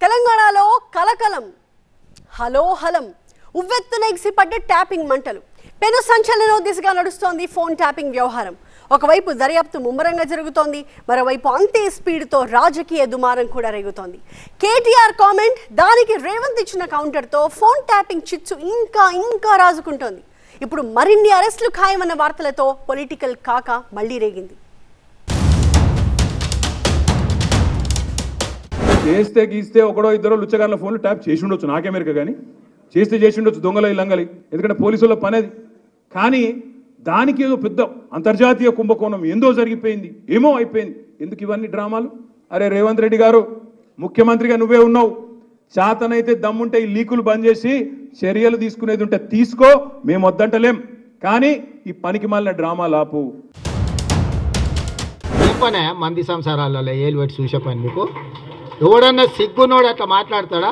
తెలంగాణలో కలకలం హలోహలం ఉవ్వెత్తున ఎగిసిపడ్డ ట్యాపింగ్ మంటలు పెను సంచలనం దిశగా నడుస్తోంది ఫోన్ ట్యాపింగ్ వ్యవహారం. ఒకవైపు దర్యాప్తు ముమ్మరంగా జరుగుతోంది, మరోవైపు అంతే స్పీడ్తో రాజకీయ దుమారం కూడా రేగుతోంది. కేటీఆర్ కామెంట్, దానికి రేవంత్ ఇచ్చిన కౌంటర్తో ఫోన్ ట్యాపింగ్ చిచ్చు ఇంకా రాజుకుంటోంది. ఇప్పుడు మరిన్ని అరెస్టులు ఖాయమన్న వార్తలతో పొలిటికల్ కాక మళ్లీ రేగింది. చేస్తే గీస్తే ఒకడో ఇద్దరు లుచ్చగాళ్ళ ఫోన్లు ట్యాప్ చేసి ఉండొచ్చు, నాకెమెరిక కానీ చేసి ఉండొచ్చు దొంగల లంగలి, ఎందుకంటే పోలీసుల పనేది. కానీ దానికి ఏదో పెద్ద అంతర్జాతీయ కుంభకోణం ఏందో జరిగిపోయింది, ఏమో అయిపోయింది. ఎందుకు ఇవన్నీ డ్రామాలు? అరే రేవంత్ రెడ్డి గారు, ముఖ్యమంత్రిగా నువ్వే ఉన్నావు, చేతనైతే దమ్ముంటే ఈ లీకులు బంద్ చేసి చర్యలు తీసుకునేది ఉంటే తీసుకో, మేము వద్దంటలేం, కానీ ఈ పనికి మాలిన డ్రామాలు ఆపు. పనే మంది సంసారాలలో ఏలు పెట్టి చూసే పని మీకు ఎవడన్నా సిగ్గునోడు అట్లా మాట్లాడతాడా?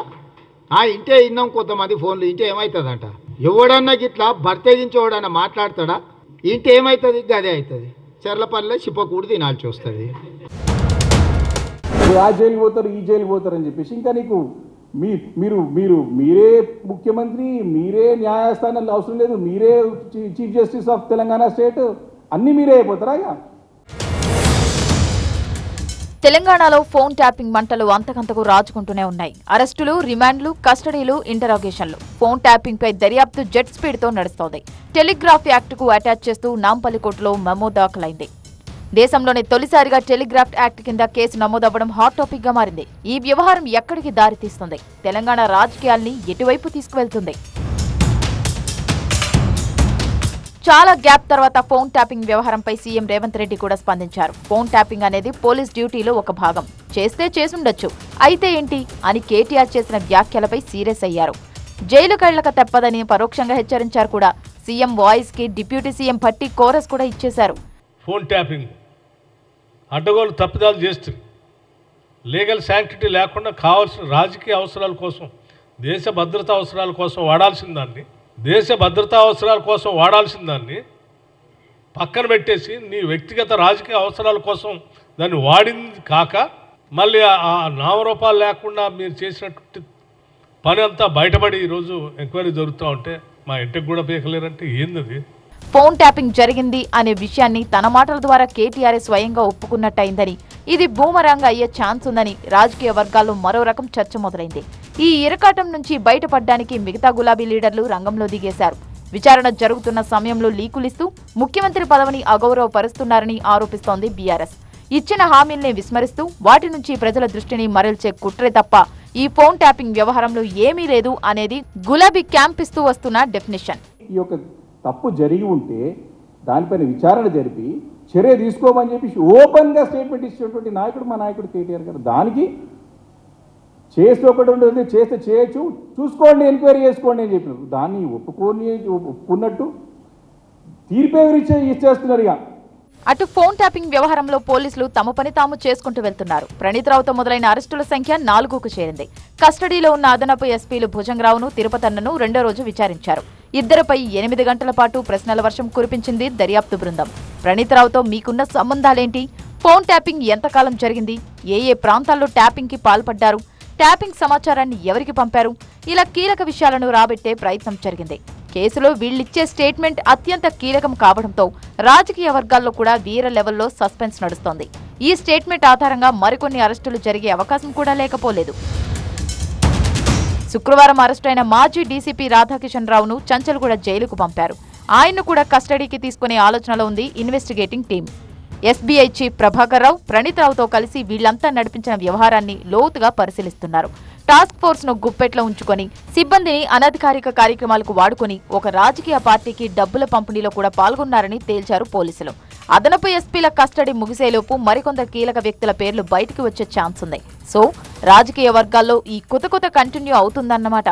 ఇంటే ఇన్నాం కొంతమంది ఫోన్లు, ఇంటే ఏమవుతుందంట. ఎవడన్నా గిట్లా భర్తెగించి ఎవడన్నా మాట్లాడతాడా? ఇంటే ఏమవుతుంది? గదే అవుతుంది. చెర్లపల్లిలో చిప్పకూడి తినాల్సి వస్తుంది. ఆ జైలు పోతారు, ఈ జైలు పోతారు అని చెప్పేసి ఇంకా నీకు మీరే ముఖ్యమంత్రి, మీరే న్యాయస్థానాలు అవసరం లేదు, మీరే chief justice of Telangana state, అన్నీ మీరే అయిపోతారా? ఇక తెలంగాణలో ఫోన్ ట్యాపింగ్ మంటలు అంతకంతకు రాజుకుంటూనే ఉన్నాయి. అరెస్టులు, రిమాండ్లు, కస్టడీలు, ఇంటరాగేషన్లు. ఫోన్ ట్యాపింగ్ పై దర్యాప్తు జెట్ స్పీడ్ తో నడుస్తోంది. టెలిగ్రాఫ్ యాక్ట్ కు అటాచ్ చేస్తూ నాంపల్లి కోర్టులో మెమో దాఖలైంది. దేశంలోనే తొలిసారిగా టెలిగ్రాఫ్ యాక్ట్ కింద కేసు నమోదవ్వడం హాట్ టాపిక్ గా మారింది. ఈ వ్యవహారం ఎక్కడికి దారితీస్తుంది? తెలంగాణ రాజకీయాల్ని ఎటువైపు తీసుకువెళ్తుంది? చాలా గ్యాప్ తర్వాత ఫోన్ ట్యాపింగ్ వ్యవహారంపై సీఎం రేవంత్ రెడ్డి కూడా స్పందించారు. ఫోన్ ట్యాపింగ్ అనేది పోలీస్ డ్యూటీలో ఒక భాగం, చేస్తే చేసుండొచ్చు, అయితే ఏంటి అని కేటీఆర్ చేసిన వ్యాఖ్యలపై సీరియస్ అయ్యారు. జైలు కళ్లక తప్పదని పరోక్షంగా హెచ్చరించారు కూడా. సీఎం వాయిస్ కి డిప్యూటీ సీఎం భట్టి కోరస్ కూడా ఇచ్చేశారు. ఫోన్ ట్యాపింగ్ అడ్డగోలు తప్పిదాలు చేస్తుంది, లీగల్ శాంక్టిటీ లేకుండా కావాల్సిన రాజకీయ అవసరాల కోసం, దేశ భద్రతా అవసరాల కోసం వాడాల్సిన దాన్ని పక్కన పెట్టేసి నీ వ్యక్తిగత రాజకీయ అవసరాల కోసం దాన్ని వాడింది కాక మళ్ళీ ఆ నామరూపాలు లేకుండా మీరు చేసినటువంటి పని అంతా బయటపడి ఈరోజు ఎంక్వైరీ జరుగుతూ ఉంటే మా ఇంటికి కూడా పీకలేరంటే ఏంది? ఫోన్ ట్యాపింగ్ జరిగింది అనే విషయాన్ని తన మాటల ద్వారా కేటీఆర్ స్వయంగా ఒప్పుకున్నట్టయిందని, ఇది బూమరాంగ్ అయ్యే ఛాన్స్ ఉందని రాజకీయ వర్గాల్లో మరో రకం చర్చ మొదలైంది. ఈ ఇరకాటం నుంచి బయటపడ్డానికి మిగతా గులాబీ లీడర్లు రంగంలో దిగేశారు. విచారణ జరుగుతున్న సమయంలో లీకులిస్తూ ముఖ్యమంత్రి పదవిని అగౌరవపరుస్తున్నారని ఆరోపిస్తోంది బీఆర్ఎస్. ఇచ్చిన హామీల్ని విస్మరిస్తూ వాటి నుంచి ప్రజల దృష్టిని మరల్చే కుట్రే తప్ప ఈ ఫోన్ ట్యాపింగ్ వ్యవహారంలో ఏమీ లేదు అనేది గులాబీ క్యాంప్ ఇస్తూ వస్తున్న డెఫినేషన్. తప్పు జరిగి ఉంటే దానిపైన విచారణ జరిపి చర్య తీసుకోమని చెప్పి ఓపెన్గా స్టేట్మెంట్ ఇచ్చినటువంటి నాయకుడు మా నాయకుడు కేటీఆర్ గారు. దానికి చేస్తే ఒకటి ఉంటుంది, చేస్తే చేయొచ్చు, చూసుకోండి, ఎంక్వైరీ చేసుకోండి అని చెప్పినారు. దాన్ని ఒప్పుకున్నట్టు తీర్పే ఇచ్చేస్తున్నారు. ఇక అటు ఫోన్ ట్యాపింగ్ వ్యవహారంలో పోలీసులు తమ పని తాము చేసుకుంటూ వెళ్తున్నారు. ప్రణీత్ రావుతో మొదలైన అరెస్టుల సంఖ్య 4కు చేరింది. కస్టడీలో ఉన్న అదనపు ఎస్పీలు భుజంగరావును, తిరుపతన్నను రెండో రోజు విచారించారు. ఇద్దరిపై 8 గంటల పాటు ప్రశ్నల వర్షం కురిపించింది దర్యాప్తు బృందం. ప్రణీత్ రావుతో మీకున్న సంబంధాలేంటి? ఫోన్ ట్యాపింగ్ ఎంతకాలం జరిగింది? ఏ ప్రాంతాల్లో ట్యాపింగ్ కి పాల్పడ్డారు? ట్యాపింగ్ సమాచారాన్ని ఎవరికి పంపారు? ఇలా కీలక విషయాలను రాబట్టే ప్రయత్నం జరిగింది. కేసులో వీళ్ళిచ్చే స్టేట్మెంట్ అత్యంత కీలకం కావడంతో రాజకీయ వర్గాల్లో కూడా వీర లెవెల్లో సస్పెన్స్ నడుస్తోంది. ఈ స్టేట్మెంట్ ఆధారంగా మరికొన్ని అరెస్టులు జరిగే అవకాశం కూడా లేకపోలేదు. శుక్రవారం అరెస్టైన మాజీ డీసీపీ రాధాకిషన్ రావును చంచల్గూడ జైలుకు పంపారు. ఆయన్ను కూడా కస్టడీకి తీసుకునే ఆలోచనలో ఉంది investigating team. SBI chief Prabhakar Rao, Praneeth రావుతో కలిసి వీళ్లంతా నడిపించిన వ్యవహారాన్ని లోతుగా పరిశీలిస్తున్నారు. టాస్క్ ఫోర్స్ ను గుప్పెట్లో ఉంచుకొని, సిబ్బందిని అనధికారిక కార్యక్రమాలకు వాడుకొని ఒక రాజకీయ పార్టీకి డబ్బుల పంపిణీలో కూడా పాల్గొన్నారని తేల్చారు పోలీసులు. అదనపు ఎస్పీల కస్టడీ ముగిసేలోపు మరికొందరు కీలక వ్యక్తుల పేర్లు బయటికి వచ్చే ఛాన్స్ ఉంది. సో రాజకీయ వర్గాల్లో ఈ కొత్త కంటిన్యూ అవుతుందన్నమాట.